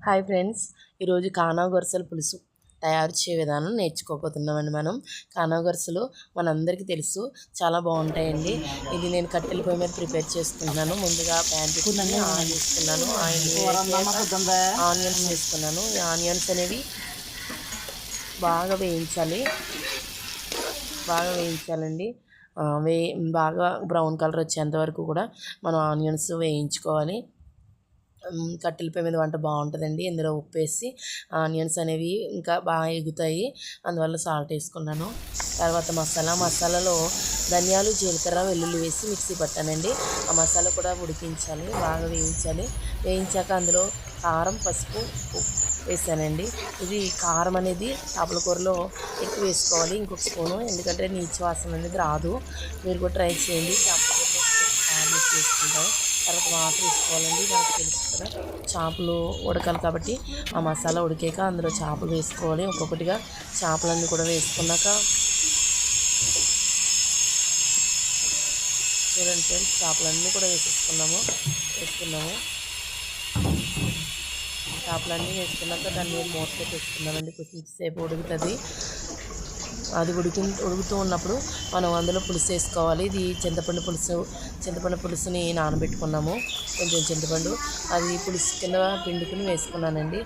Hi friends, ఈరోజు కానా గొరసల పులుసు తయారు చేసే విధానం నేర్చుకోబోతున్నామండి. మనం కానా గొరసలు మనందరికీ తెలుసు, చాలా బాగుంటాయండి. ఇది నేను కట్టెల పొయ్యి మీద ప్రిపేర్ చేసుకుంటున్నాను. ముందుగా ప్యాన్ పెట్టుకుని ఆయిల్ వేసుకున్నాను. ఆనియన్స్ వేసుకున్నాను. ఈ ఆనియన్స్ అనేవి బాగా వేయించాలండి. బాగా బ్రౌన్ కలర్ వచ్చేంత వరకు కూడా మనం ఆనియన్స్ వేయించుకోవాలి. కట్టెల పొయ్యి మీద వంట బాగుంటుందండి. ఇందులో ఉప్పు వేసి ఆనియన్స్ అనేవి ఇంకా బాగా ఎగుతాయి, అందువల్ల సాల్ట్ వేసుకున్నాను. తర్వాత మసాలాలో ధనియాలు, జీలకర్ర, వెల్లుల్లి వేసి మిక్సీ పట్టానండి. ఆ మసాలా కూడా ఉడికించాలి, బాగా వేయించాక అందులో కారం, పసుపు వేసానండి. ఇది కారం అనేది చేపల కూరలో ఎక్కువ వేసుకోవాలి, ఇంకొక స్పూను, ఎందుకంటే నీచు వాసన అనేది రాదు. మీరు కూడా ట్రై చేయండి. చేపల కారం ఎక్కువ వేసుకుంటారు. తర్వాత వాటర్ వేసుకోవాలండి. మనకు తెలుసు కదా, చేపలు ఉడకాలి కాబట్టి ఆ మసాలా ఉడికాక అందులో చేపలు వేసుకోవాలి. ఒక్కొక్కటిగా చేపలన్నీ కూడా వేసుకున్నాక చూడండి ఫ్రెండ్స్, చేపలన్నీ కూడా వేసుకున్నాము. చేపలన్నీ వేసుకున్నాక దాన్ని మూత పెట్టేసుకున్నామండి. కొంచెం సేపు ఉడుకుతుంది. అది ఉడుకుతూ ఉన్నప్పుడు మనం అందులో పులుసు వేసుకోవాలి. ఇది చింతపండు పులుసుని నానబెట్టుకున్నాము. కొంచెం చింతపండు అది పులుసు కింద పిండుకుని వేసుకున్నానండి.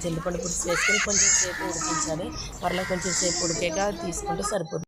చింతపండు పులుసు వేసుకొని కొంచెం సేపు ఉడికించాలి. మరలా కొంచెం సేపు ఉడికాక తీసుకుంటే సరిపోతుంది.